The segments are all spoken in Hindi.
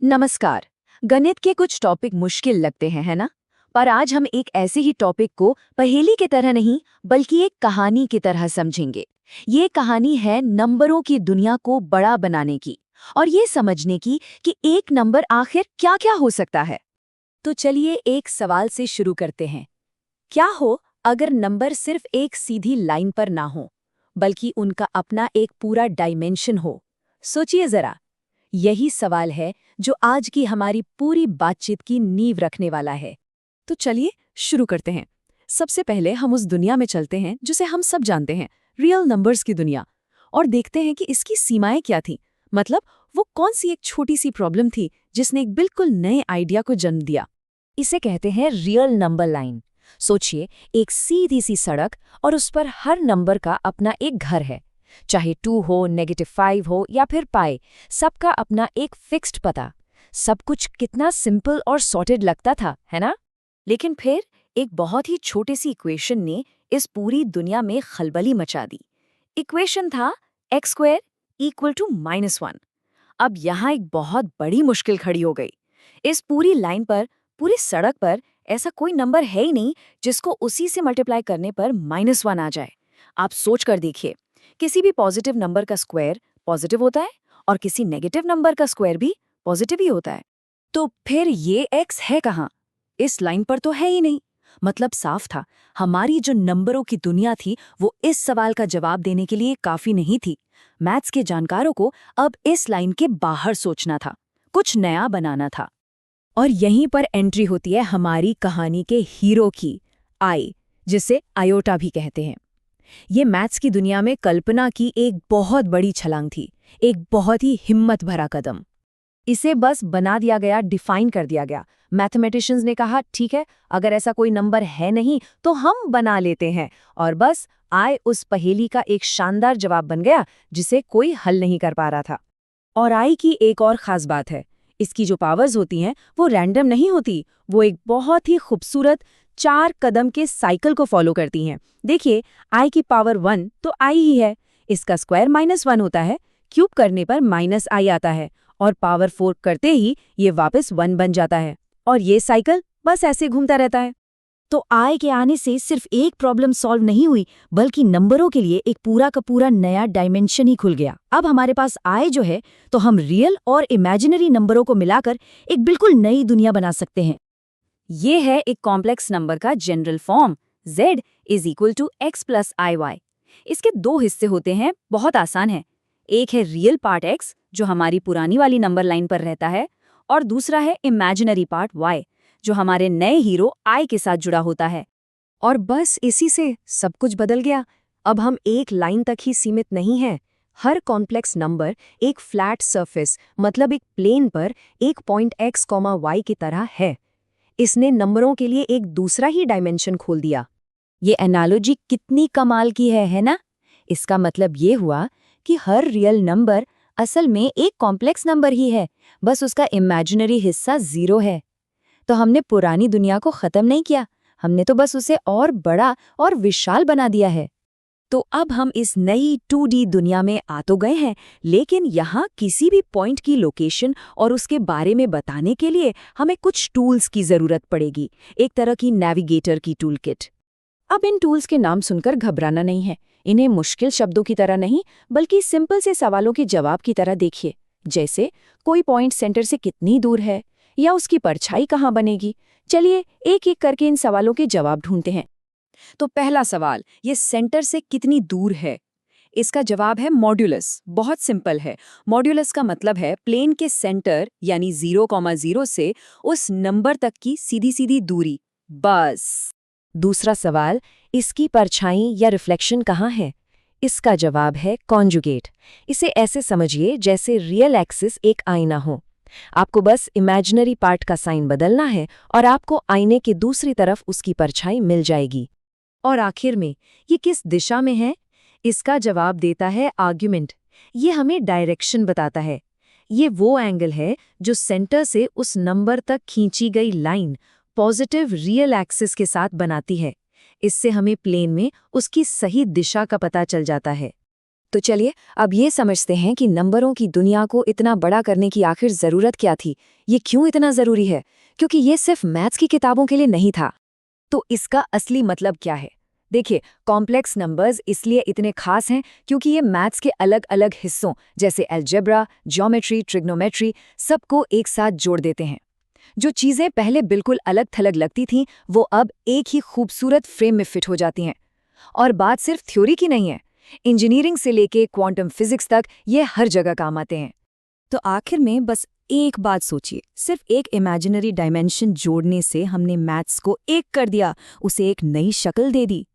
नमस्कार। गणित के कुछ टॉपिक मुश्किल लगते हैं, है ना? पर आज हम एक ऐसे ही टॉपिक को पहेली की तरह नहीं, बल्कि एक कहानी की तरह समझेंगे। ये कहानी है नंबरों की दुनिया को बड़ा बनाने की और ये समझने की कि एक नंबर आखिर क्या-क्या हो सकता है। तो चलिए एक सवाल से शुरू करते हैं। क्या हो अगर नंबर सिर्फ एक सीधी लाइन पर ना हो, बल्कि उनका अपना एक पूरा डायमेंशन हो? सोचिए जरा। यही सवाल है जो आज की हमारी पूरी बातचीत की नींव रखने वाला है। तो चलिए शुरू करते हैं। सबसे पहले हम उस दुनिया में चलते हैं जिसे हम सब जानते हैं, रियल नंबर्स की दुनिया, और देखते हैं कि इसकी सीमाएं क्या थीं। मतलब वो कौन सी एक छोटी सी प्रॉब्लम थी जिसने एक बिल्कुल नए आइडिया को जन्म दिया। इसे कहते हैं रियल नंबर लाइन। सोचिए, एक सीधी सी सड़क और उस पर हर नंबर का अपना एक घर है। चाहे 2 हो, -5 हो या फिर पाई, सबका अपना एक फिक्स्ड पता। सब कुछ कितना सिंपल और सॉर्टेड लगता था, है ना? लेकिन फिर एक बहुत ही छोटी सी इक्वेशन ने इस पूरी दुनिया में खलबली मचा दी। इक्वेशन था x² = -1। अब यहाँ एक बहुत बड़ी मुश्किल खड़ी हो गई। इस पूरी लाइन पर, पूरी सड़क पर ऐसा कोई नंबर है ही नहीं जिसको उसी से मल्टीप्लाई करने पर -1 आ जाए। आप सोच कर देखिए, किसी भी पॉजिटिव नंबर का स्क्वायर पॉजिटिव होता है और किसी नेगेटिव नंबर का स्क्वायर भी पॉजिटिव ही होता है। तो फिर ये x है कहाँ? इस लाइन पर तो है ही नहीं। मतलब साफ था, हमारी जो नंबरों की दुनिया थी वो इस सवाल का जवाब देने के लिए काफी नहीं थी। मैथ्स के जानकारों को अब इस लाइन के बाहर सोचना था, कुछ नया बनाना था। और यहीं पर एंट्री होती है हमारी कहानी के हीरो की, आई, जिसे आयोटा भी कहते हैं। ये मैथ्स की दुनिया में कल्पना की एक बहुत बड़ी छलांग थी, एक बहुत ही हिम्मत भरा कदम। इसे बस बना दिया गया, डिफाइन कर दिया गया। मैथमेटिशियंस ने कहा, ठीक है, अगर ऐसा कोई नंबर है नहीं तो हम बना लेते हैं, और बस आय उस पहेली का एक शानदार जवाब बन गया जिसे कोई हल नहीं कर पा रहा था। और आई की एक और खास बात है, इसकी जो पावर्स होती हैं वो रैंडम नहीं होती, वो एक बहुत ही खूबसूरत 4 कदम के साइकिल को फॉलो करती हैं। देखिए, आई की पावर 1 तो आई ही है, इसका स्क्वायर -1 होता है, क्यूब करने पर -i आता है, और पावर 4 करते ही ये वापस 1 बन जाता है, और ये साइकिल बस ऐसे घूमता रहता है। तो आई के आने से सिर्फ एक प्रॉब्लम सॉल्व नहीं हुई, बल्कि नंबरों के लिए एक पूरा का पूरा नया डायमेंशन ही खुल गया। अब हमारे पास आई जो है, तो हम रियल और इमेजिनरी नंबरों को मिलाकर एक बिल्कुल नई दुनिया बना सकते हैं। ये है एक कॉम्प्लेक्स नंबर का general form, z = x + iy। इसके 2 हिस्से होते हैं, बहुत आसान है। एक है रियल पार्ट x, जो हमारी पुरानी वाली नंबर लाइन पर रहता है, और दूसरा है इमेजिनरी पार्ट y, जो हमारे नए हीरो i के साथ जुड़ा होता है। और बस इसी से सब कुछ बदल गया। अब हम एक लाइन तक ही सीमित नहीं हैं। हर कॉम्प्लेक्स नंबर एक फ्लैट सरफेस, मतलब एक प्लेन पर एक पॉइंट x, y की तरह है। इसने नंबरों के लिए एक दूसरा ही डायमेंशन खोल दिया। ये एनालॉजी कितनी कमाल की है ना? इसका मतलब ये हुआ कि हर रियल नंबर असल में एक कॉम्प्लेक्स नंबर ही है, बस उसका इमेजिनरी हिस्सा 0 है। तो हमने पुरानी दुनिया को खत्म नहीं किया, हमने तो बस उसे और बड़ा और विशाल बना दिया है। तो अब हम इस नई 2D दुनिया में आ तो गए हैं, लेकिन यहाँ किसी भी पॉइंट की लोकेशन और उसके बारे में बताने के लिए हमें कुछ टूल्स की जरूरत पड़ेगी, एक तरह की नेविगेटर की टूल किट। अब इन टूल्स के नाम सुनकर घबराना नहीं है। इन्हें मुश्किल शब्दों की तरह नहीं, बल्कि सिंपल से सवालों के जवाब की तरह देखिए। जैसे, कोई पॉइंट सेंटर से कितनी दूर है, या उसकी परछाई कहाँ बनेगी। चलिए एक एक करके इन सवालों के जवाब ढूंढते हैं। तो पहला सवाल, ये सेंटर से कितनी दूर है? इसका जवाब है मॉड्यूलस। बहुत सिंपल है। मॉड्यूलस का मतलब है प्लेन के सेंटर यानी 0,0 से उस नंबर तक की सीधी सीधी दूरी, बस। दूसरा सवाल, इसकी परछाई या रिफ्लेक्शन कहाँ है? इसका जवाब है कॉन्जुगेट। इसे ऐसे समझिए जैसे रियल एक्सिस एक आईना हो। आपको बस इमेजिनरी पार्ट का साइन बदलना है और आपको आईने के दूसरी तरफ उसकी परछाई मिल जाएगी। और आखिर में, ये किस दिशा में है? इसका जवाब देता है आर्ग्यूमेंट। ये हमें डायरेक्शन बताता है। ये वो एंगल है जो सेंटर से उस नंबर तक खींची गई लाइन पॉजिटिव रियल एक्सिस के साथ बनाती है। इससे हमें प्लेन में उसकी सही दिशा का पता चल जाता है। तो चलिए अब ये समझते हैं कि नंबरों की दुनिया को इतना बड़ा करने की आखिर जरूरत क्या थी। ये क्यों इतना जरूरी है? क्योंकि ये सिर्फ मैथ्स की किताबों के लिए नहीं था। तो इसका असली मतलब क्या है? देखिए, कॉम्प्लेक्स नंबर्स इसलिए इतने खास हैं क्योंकि ये मैथ्स के अलग अलग हिस्सों जैसे अलजेब्रा, ज्योमेट्री, ट्रिग्नोमेट्री सबको एक साथ जोड़ देते हैं। जो चीजें पहले बिल्कुल अलग थलग लगती थीं, वो अब एक ही खूबसूरत फ्रेम में फिट हो जाती हैं। और बात सिर्फ थ्योरी की नहीं है। इंजीनियरिंग से लेके क्वांटम फिजिक्स तक ये हर जगह काम आते हैं। तो आखिर में बस एक बात सोचिए, सिर्फ एक इमेजिनरी डायमेंशन जोड़ने से हमने मैथ्स को एक कर दिया, उसे एक नई शक्ल दे दी।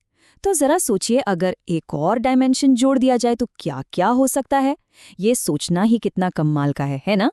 तो जरा सोचिए, अगर एक और डायमेंशन जोड़ दिया जाए तो क्या क्या हो सकता है। ये सोचना ही कितना कमाल का है ना?